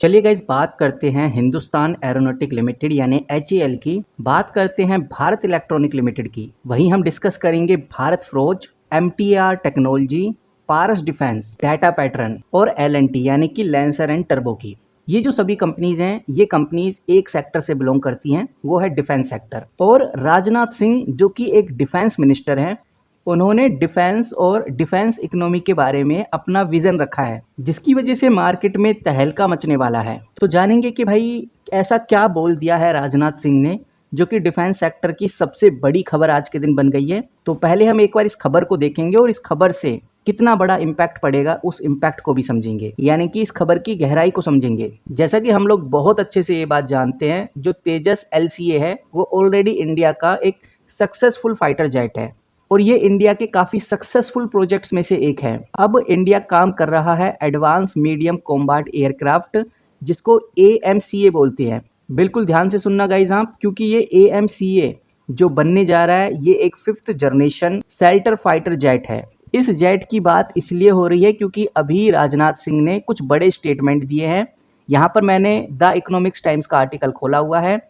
चलिए गाइस, बात करते हैं हिंदुस्तान एरोनॉटिक लिमिटेड यानी HAL की। बात करते हैं भारत इलेक्ट्रॉनिक लिमिटेड की। वहीं हम डिस्कस करेंगे भारत फोर्ज, MTAR टेक्नोलॉजी, पारस डिफेंस, डाटा पैटर्न और L&T यानी कि लैंसर एंड टर्बो की। ये जो सभी कंपनीज हैं, ये कंपनीज एक सेक्टर से बिलोंग करती हैं, वो है डिफेंस सेक्टर। और राजनाथ सिंह जो कि एक डिफेंस मिनिस्टर हैं, उन्होंने डिफेंस और डिफेंस इकोनॉमी के बारे में अपना विजन रखा है, जिसकी वजह से मार्केट में तहलका मचने वाला है। तो जानेंगे कि भाई ऐसा क्या बोल दिया है राजनाथ सिंह ने जो कि डिफेंस सेक्टर की सबसे बड़ी खबर आज के दिन बन गई है। तो पहले हम एक बार इस खबर को देखेंगे और इस खबर से कितना बड़ा इम्पैक्ट पड़ेगा उस इम्पैक्ट को भी समझेंगे, यानी कि इस खबर की गहराई को समझेंगे। जैसा कि हम लोग बहुत अच्छे से ये बात जानते हैं, जो तेजस LCA है वो ऑलरेडी इंडिया का एक सक्सेसफुल फाइटर जेट है और ये इंडिया के काफी सक्सेसफुल प्रोजेक्ट्स में से एक है। अब इंडिया काम कर रहा है एडवांस मीडियम कॉम्बैट एयरक्राफ्ट, जिसको AMCA बोलते हैं। बिल्कुल ध्यान से सुनना गाइज आप, क्योंकि ये AMCA जो बनने जा रहा है ये एक 5th generation shelter fighter jet है। इस जेट की बात इसलिए हो रही है क्योंकि अभी राजनाथ सिंह ने कुछ बड़े स्टेटमेंट दिए हैं। यहाँ पर मैंने द इकोनॉमिक्स टाइम्स का आर्टिकल खोला हुआ है,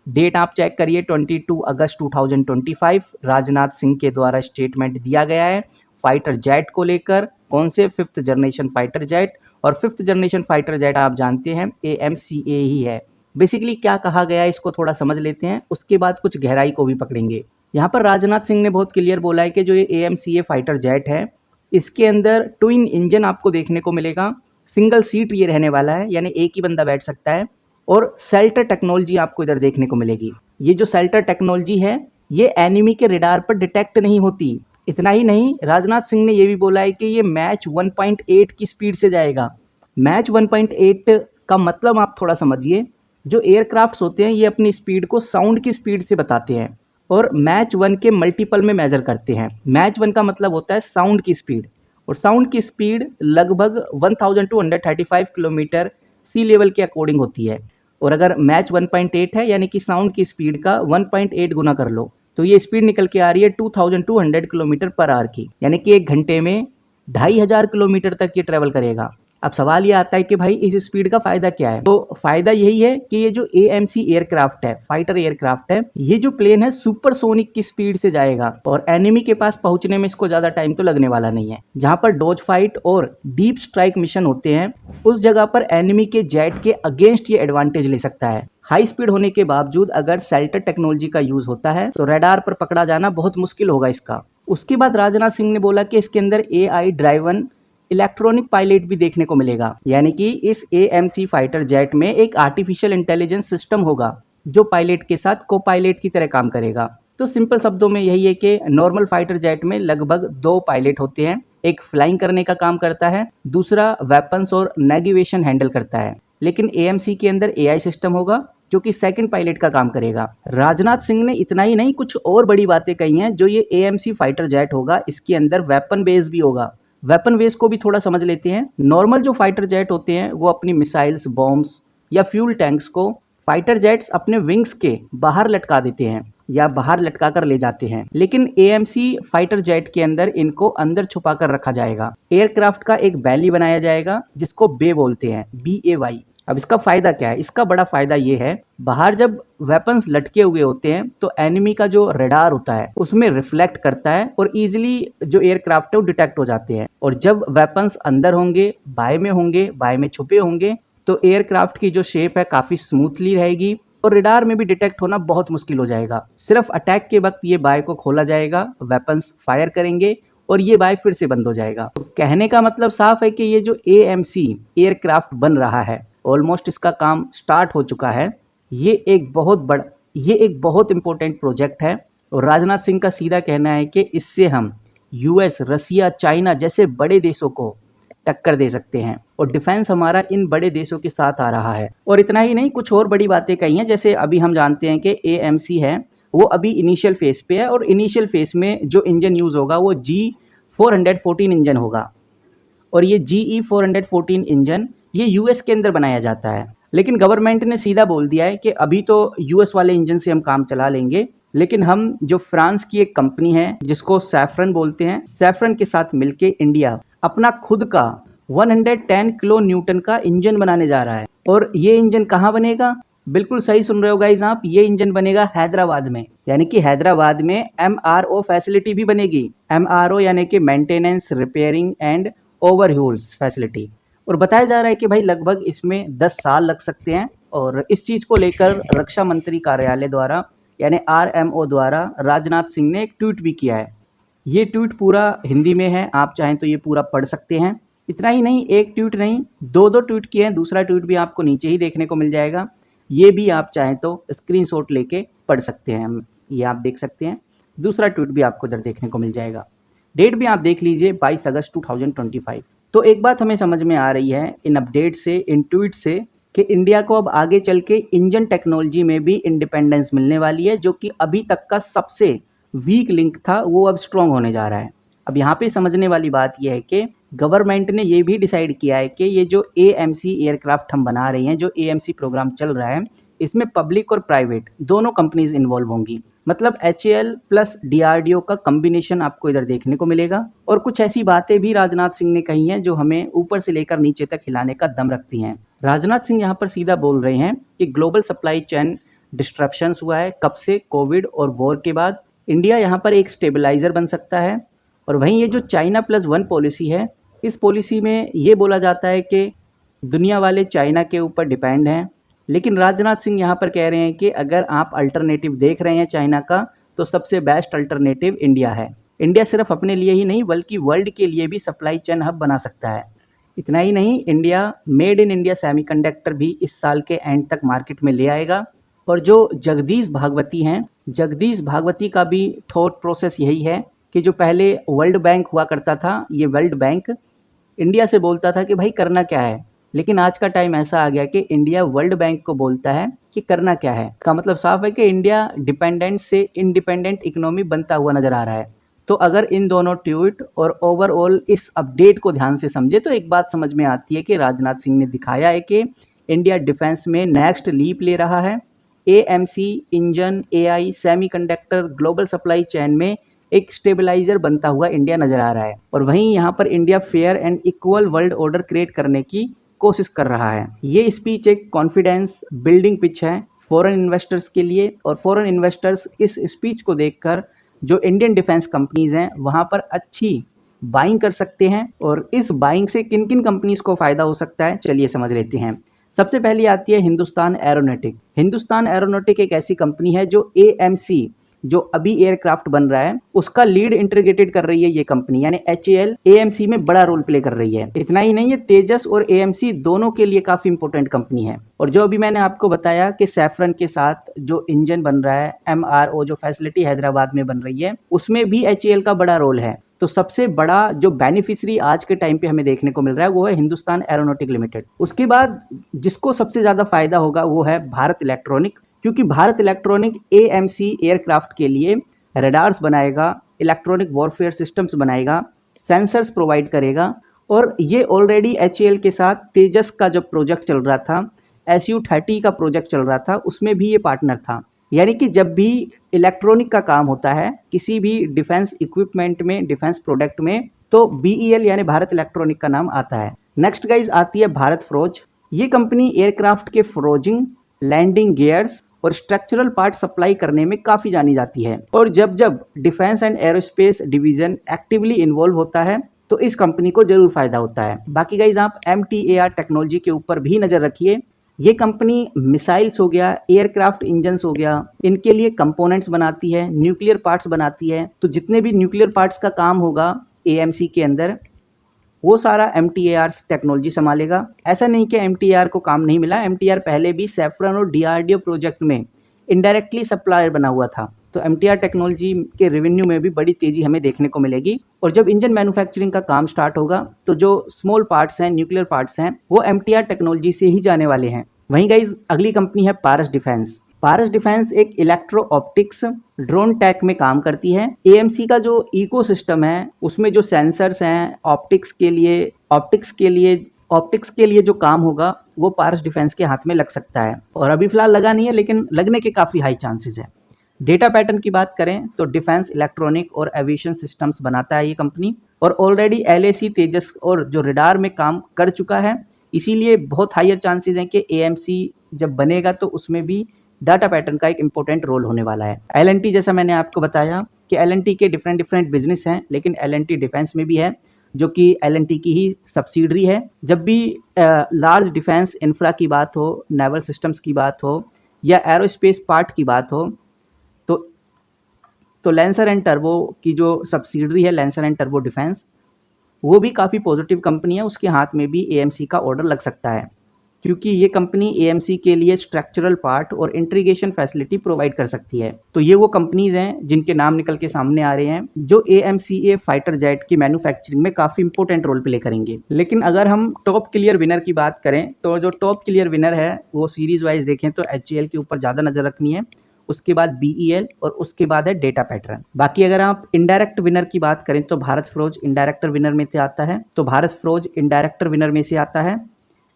डेट आप चेक करिए 22 अगस्त 2025। राजनाथ सिंह के द्वारा स्टेटमेंट दिया गया है फाइटर जेट को लेकर। कौन से 5th जनरेशन फाइटर जेट, और 5th जनरेशन फाइटर जेट आप जानते हैं AMCA ही है। बेसिकली क्या कहा गया है इसको थोड़ा समझ लेते हैं, उसके बाद कुछ गहराई को भी पकड़ेंगे। यहाँ पर राजनाथ सिंह ने बहुत क्लियर बोला है कि जो ये AMCA फाइटर जेट है इसके अंदर ट्विन इंजन आपको देखने को मिलेगा, सिंगल सीट ये रहने वाला है, यानी एक ही बंदा बैठ सकता है, और सेल्टर टेक्नोलॉजी आपको इधर देखने को मिलेगी। ये जो सेल्टर टेक्नोलॉजी है ये एनिमी के रडार पर डिटेक्ट नहीं होती। इतना ही नहीं, राजनाथ सिंह ने ये भी बोला है कि ये मैच 1.8 की स्पीड से जाएगा। मैच 1.8 का मतलब आप थोड़ा समझिए, जो एयरक्राफ्ट्स होते हैं ये अपनी स्पीड को साउंड की स्पीड से बताते हैं और मैच 1 के मल्टीपल में मेजर करते हैं। मैच 1 का मतलब होता है साउंड की स्पीड, और साउंड की स्पीड लगभग 1235 किलोमीटर सी लेवल के अकॉर्डिंग होती है। और अगर मैच 1.8 है यानी कि साउंड की स्पीड का 1.8 गुना कर लो तो ये स्पीड निकल के आ रही है 2200 किलोमीटर पर आवर की, यानी कि 1 घंटे में 2500 किलोमीटर तक ये ट्रेवल करेगा। अब सवाल ये आता है कि भाई इस स्पीड का फायदा क्या है। तो फायदा यही है कि ये जो AMC एयरक्राफ्ट है, फाइटर एयरक्राफ्ट है, ये जो प्लेन है सुपरसोनिक की स्पीड से जाएगा और एनिमी के पास पहुंचने में इसको ज्यादा टाइम तो लगने वाला नहीं है। जहां पर डॉज फाइट और डीप स्ट्राइक मिशन होते हैं उस जगह पर एनिमी के जेट के अगेंस्ट ये एडवांटेज ले सकता है। हाई स्पीड होने के बावजूद अगर सेल्टर टेक्नोलॉजी का यूज होता है तो रडार पर पकड़ा जाना बहुत मुश्किल होगा इसका। उसके बाद राजनाथ सिंह ने बोला कि इसके अंदर AI ड्राइवन इलेक्ट्रॉनिक पायलट भी देखने को मिलेगा, यानी कि इस AMC फाइटर जेट में एक आर्टिफिशियल इंटेलिजेंस सिस्टम होगा जो पायलट के साथ को पायलट की तरह काम करेगा। तो सिंपल शब्दों में यही है कि नॉर्मल फाइटर जेट में लगभग 2 पायलट होते हैं, एक फ्लाइंग करने का काम करता है, दूसरा वेपन्स और नेविगेशन हैंडल करता है। लेकिन AMC के अंदर AI सिस्टम होगा जो कि सेकंड पायलट का काम करेगा। राजनाथ सिंह ने इतना ही नहीं कुछ और बड़ी बातें कही हैं। जो ये AMC फाइटर जेट होगा इसके अंदर वेपन बेस भी होगा। वेपन बेस को भी थोड़ा समझ लेते हैं। नॉर्मल जो फाइटर जेट होते हैं वो अपनी मिसाइल्स, बॉम्ब्स या फ्यूल टैंक्स को फाइटर जेट्स अपने विंग्स के बाहर लटका देते हैं या बाहर लटका कर ले जाते हैं, लेकिन AMC फाइटर जेट के अंदर इनको अंदर छुपा कर रखा जाएगा। एयरक्राफ्ट का एक बैली बनाया जाएगा जिसको बे बोलते हैं, BAY। अब इसका फायदा क्या है? इसका बड़ा फायदा ये है, बाहर जब वेपन्स लटके हुए होते हैं तो एनिमी का जो रडार होता है उसमें रिफ्लेक्ट करता है और इजीली जो एयरक्राफ्ट है वो डिटेक्ट हो जाते हैं। और जब वेपन्स अंदर होंगे, बाय में छुपे होंगे, तो एयरक्राफ्ट की जो शेप है काफी स्मूथली रहेगी और रडार में भी डिटेक्ट होना बहुत मुश्किल हो जाएगा। सिर्फ अटैक के वक्त ये बाय को खोला जाएगा, वेपन्स फायर करेंगे और ये बाय फिर से बंद हो जाएगा। तो कहने का मतलब साफ है कि ये जो AMC एयरक्राफ्ट बन रहा है, ऑलमोस्ट इसका काम स्टार्ट हो चुका है। ये एक बहुत इंपॉर्टेंट प्रोजेक्ट है और राजनाथ सिंह का सीधा कहना है कि इससे हम US, रसिया, चाइना जैसे बड़े देशों को टक्कर दे सकते हैं और डिफेंस हमारा इन बड़े देशों के साथ आ रहा है। और इतना ही नहीं, कुछ और बड़ी बातें कही हैं। जैसे अभी हम जानते हैं कि AMC है वो अभी इनिशियल फेज पे है और इनिशियल फेज में जो इंजन यूज होगा वो GE414 इंजन होगा और ये GE414 इंजन ये US के अंदर बनाया जाता है। लेकिन गवर्नमेंट ने सीधा बोल दिया है कि अभी तो US वाले इंजन से हम काम चला लेंगे, लेकिन हम जो फ्रांस की एक कंपनी है जिसको सैफरन बोलते हैं, सैफरन के साथ मिलके इंडिया अपना खुद का 110 किलो न्यूटन का इंजन बनाने जा रहा है। और ये इंजन कहाँ बनेगा? बिल्कुल सही सुन रहे हो गाइस आप, ये इंजन बनेगा हैदराबाद में, यानी कि हैदराबाद में MRO फैसिलिटी भी बनेगी। MRO यानी कि मेंटेनेंस रिपेयरिंग एंड ओवरहॉल्स फैसिलिटी। और बताया जा रहा है कि भाई लगभग इसमें 10 साल लग सकते हैं। और इस चीज़ को लेकर रक्षा मंत्री कार्यालय द्वारा यानी RMO द्वारा राजनाथ सिंह ने एक ट्वीट भी किया है। ये ट्वीट पूरा हिंदी में है, आप चाहें तो ये पूरा पढ़ सकते हैं। इतना ही नहीं, एक ट्वीट नहीं, दो ट्वीट किए हैं, दूसरा ट्वीट भी आपको नीचे ही देखने को मिल जाएगा। ये भी आप चाहें तो स्क्रीनशॉट लेके पढ़ सकते हैं, ये आप देख सकते हैं। दूसरा ट्वीट भी आपको इधर देखने को मिल जाएगा। डेट भी आप देख लीजिए 22 अगस्त 2025। तो एक बात हमें समझ में आ रही है इन अपडेट से, इन ट्वीट से, कि इंडिया को अब आगे चल के इंजन टेक्नोलॉजी में भी इंडिपेंडेंस मिलने वाली है, जो कि अभी तक का सबसे वीक लिंक था वो अब स्ट्रॉन्ग होने जा रहा है। अब यहाँ पे समझने वाली बात यह है कि गवर्नमेंट ने ये भी डिसाइड किया है कि ये जो AMC एयरक्राफ्ट हम बना रहे हैं, जो AMC प्रोग्राम चल रहा है, इसमें पब्लिक और प्राइवेट दोनों कंपनीज इन्वॉल्व होंगी। मतलब HAL प्लस DRDO का कॉम्बिनेशन आपको इधर देखने को मिलेगा। और कुछ ऐसी बातें भी राजनाथ सिंह ने कही हैं जो हमें ऊपर से लेकर नीचे तक हिलाने का दम रखती हैं। राजनाथ सिंह यहाँ पर सीधा बोल रहे हैं कि ग्लोबल सप्लाई चेन डिस्ट्रप्शंस हुआ है, कब से? कोविड और वॉर के बाद। इंडिया यहाँ पर एक स्टेबलाइजर बन सकता है। और वहीं ये जो चाइना +1 पॉलिसी है, इस पॉलिसी में ये बोला जाता है कि दुनिया वाले चाइना के ऊपर डिपेंड हैं। लेकिन राजनाथ सिंह यहाँ पर कह रहे हैं कि अगर आप अल्टरनेटिव देख रहे हैं चाइना का, तो सबसे बेस्ट अल्टरनेटिव इंडिया है। इंडिया सिर्फ अपने लिए ही नहीं बल्कि वर्ल्ड के लिए भी सप्लाई चेन हब बना सकता है। इतना ही नहीं, India made in India semiconductor भी इस साल के एंड तक मार्केट में ले आएगा। और जो जगदीश भागवती हैं, जगदीश भागवती का भी थॉट प्रोसेस यही है कि जो पहले वर्ल्ड बैंक हुआ करता था, ये वर्ल्ड बैंक इंडिया से बोलता था कि भाई करना क्या है, लेकिन आज का टाइम ऐसा आ गया कि इंडिया वर्ल्ड बैंक को बोलता है कि करना क्या है। का मतलब साफ है कि इंडिया डिपेंडेंट से इंडिपेंडेंट इकोनॉमी बनता हुआ नजर आ रहा है। तो अगर इन दोनों ट्वीट और ओवरऑल इस अपडेट को ध्यान से समझे तो एक बात समझ में आती है कि राजनाथ सिंह ने दिखाया है कि इंडिया डिफेंस में नेक्स्ट लीप ले रहा है। AMC engine, AI, semiconductor, global supply chain में एक स्टेबलाइजर बनता हुआ इंडिया नजर आ रहा है। और वहीं यहाँ पर India fair and equal world order create करने की कोशिश कर रहा है। ये स्पीच एक कॉन्फिडेंस बिल्डिंग पिच है फॉरेन इन्वेस्टर्स के लिए। और फॉरेन इन्वेस्टर्स इस स्पीच को देखकर जो इंडियन डिफेंस कंपनीज हैं वहाँ पर अच्छी बाइंग कर सकते हैं। और इस बाइंग से किन किन कंपनीज को फायदा हो सकता है, चलिए समझ लेते हैं। सबसे पहली आती है हिंदुस्तान एरोनॉटिक। हिंदुस्तान एरोनॉटिक एक ऐसी कंपनी है जो AMC, जो अभी एयरक्राफ्ट बन रहा है, उसका लीड इंटीग्रेटेड कर रही है ये कंपनी, यानी HAL AMC में बड़ा रोल प्ले कर रही है। इतना ही नहीं, ये तेजस और AMC दोनों के लिए काफी इंपॉर्टेंट कंपनी है। और जो अभी मैंने आपको बताया कि सैफरन के साथ जो इंजन बन रहा है, MRO जो फैसिलिटी हैदराबाद में बन रही है, उसमें भी HAL का बड़ा रोल है। तो सबसे बड़ा जो बेनिफिशियरी आज के टाइम पे हमें देखने को मिल रहा है वो है हिंदुस्तान एरोनॉटिक लिमिटेड। उसके बाद जिसको सबसे ज्यादा फायदा होगा वो है भारत इलेक्ट्रॉनिक, क्योंकि भारत इलेक्ट्रॉनिक AMC एयरक्राफ्ट के लिए रडार्स बनाएगा, इलेक्ट्रॉनिक वॉरफेयर सिस्टम्स बनाएगा, सेंसर्स प्रोवाइड करेगा। और ये ऑलरेडी HAL के साथ तेजस का जो प्रोजेक्ट चल रहा था, SU-30 का प्रोजेक्ट चल रहा था, उसमें भी ये पार्टनर था। यानी कि जब भी इलेक्ट्रॉनिक का काम होता है किसी भी डिफेंस इक्विपमेंट में, डिफेंस प्रोडक्ट में, तो BEL यानी भारत इलेक्ट्रॉनिक का नाम आता है। नेक्स्ट गाइज आती है भारत फ्रोज। ये कंपनी एयरक्राफ्ट के फ्रोजिंग, लैंडिंग गियर्स और स्ट्रक्चरल पार्ट सप्लाई करने में काफ़ी जानी जाती है। और जब जब defence and aerospace division actively involve होता है तो इस कंपनी को जरूर फायदा होता है। बाकी गाइज आप MTAR टेक्नोलॉजी के ऊपर भी नज़र रखिए। ये कंपनी मिसाइल्स हो गया, एयरक्राफ्ट इंजन्स हो गया, इनके लिए कंपोनेंट्स बनाती है, न्यूक्लियर पार्ट्स बनाती है। तो जितने भी न्यूक्लियर पार्ट्स का काम होगा AMC के अंदर, वो सारा MTAR टेक्नोलॉजी संभालेगा। ऐसा नहीं कि MTAR को काम नहीं मिला, MTAR पहले भी सैफरन और DRDO प्रोजेक्ट में इनडायरेक्टली सप्लायर बना हुआ था। तो MTAR टेक्नोलॉजी के रेवेन्यू में भी बड़ी तेजी हमें देखने को मिलेगी। और जब इंजन मैन्युफैक्चरिंग का काम स्टार्ट होगा तो जो स्मॉल पार्ट्स हैं, न्यूक्लियर पार्ट्स हैं, वो MTAR टेक्नोलॉजी से ही जाने वाले हैं। वहीं गाइज अगली कंपनी है पारस डिफेंस। पारस डिफेंस एक इलेक्ट्रो ऑप्टिक्स ड्रोन टेक में काम करती है। AMC का जो इकोसिस्टम है उसमें जो सेंसर्स हैं, ऑप्टिक्स के लिए जो काम होगा वो पारस डिफेंस के हाथ में लग सकता है। और अभी फिलहाल लगा नहीं है, लेकिन लगने के काफ़ी हाई चांसेस है। डेटा पैटर्न की बात करें तो डिफेंस इलेक्ट्रॉनिक और एविएशन सिस्टम्स बनाता है ये कंपनी। और ऑलरेडी LAC तेजस और जो रडार में काम कर चुका है, इसीलिए बहुत हायर चांसेस हैं कि एएमसी जब बनेगा तो उसमें भी डाटा पैटर्न का एक इम्पोर्टेंट रोल होने वाला है। एल जैसा मैंने आपको बताया कि एल के डिफरेंट डिफरेंट बिजनेस हैं, लेकिन एल डिफेंस में भी है, जो कि एल की ही सब्सिडरी है। जब भी लार्ज डिफेंस इंफ्रा की बात हो, नेवल सिस्टम्स की बात हो या एरोस्पेस पार्ट की बात हो, तो लेंसर एंड टर्बो की जो सब्सिडरी है लेंसर एंड टर्बो डिफेंस, वो भी काफ़ी पॉजिटिव कंपनी है। उसके हाथ में भी एएमसी का ऑर्डर लग सकता है, क्योंकि ये कंपनी एएमसी के लिए स्ट्रक्चरल पार्ट और इंटीग्रेशन फैसिलिटी प्रोवाइड कर सकती है। तो ये वो कंपनीज हैं जिनके नाम निकल के सामने आ रहे हैं, जो एएमसीए फाइटर जेट की मैन्युफैक्चरिंग में काफ़ी इंपॉर्टेंट रोल प्ले करेंगे। लेकिन अगर हम टॉप क्लियर विनर की बात करें, तो जो टॉप क्लियर विनर है वो सीरीज वाइज देखें तो एचएएल के ऊपर ज़्यादा नज़र रखनी है, उसके बाद बीईएल और उसके बाद है डेटा पैटर्न। बाकी अगर आप इनडायरेक्ट विनर की बात करें तो भारत फ्रोज इनडायरेक्ट विनर में से आता है, तो भारत फ्रोज इनडायरेक्ट विनर में से आता है।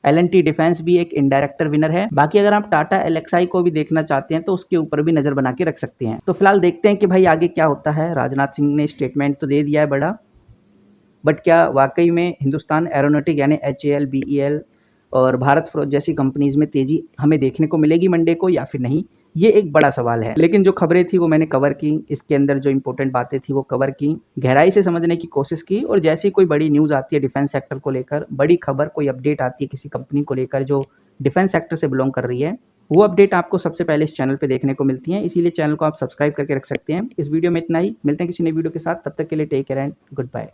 एल&टी डिफेंस भी एक इनडायरेक्टर विनर है। बाकी अगर आप टाटा एलएक्सआई को भी देखना चाहते हैं तो उसके ऊपर भी नजर बना के रख सकते हैं। तो फिलहाल देखते हैं कि भाई आगे क्या होता है। राजनाथ सिंह ने स्टेटमेंट तो दे दिया है बड़ा, बट क्या वाकई में हिंदुस्तान एरोनॉटिक यानी एचएएल, बीईएल और भारत फ्रोज जैसी कंपनीज में तेजी हमें देखने को मिलेगी मंडे को या फिर नहीं, ये एक बड़ा सवाल है। लेकिन जो खबरें थी वो मैंने कवर की, इसके अंदर जो इंपॉर्टेंट बातें थी वो कवर की, गहराई से समझने की कोशिश की, और जैसी कोई बड़ी न्यूज़ आती है डिफेंस सेक्टर को लेकर, बड़ी खबर कोई अपडेट आती है किसी कंपनी को लेकर जो डिफेंस सेक्टर से बिलोंग कर रही है, वो अपडेट आपको सबसे पहले इस चैनल पे देखने को मिलती है। इसीलिए चैनल को आप सब्सक्राइब करके रख सकते हैं। इस वीडियो में इतना ही, मिलते हैं किसी नई वीडियो के साथ, तब तक के लिए take care and good bye.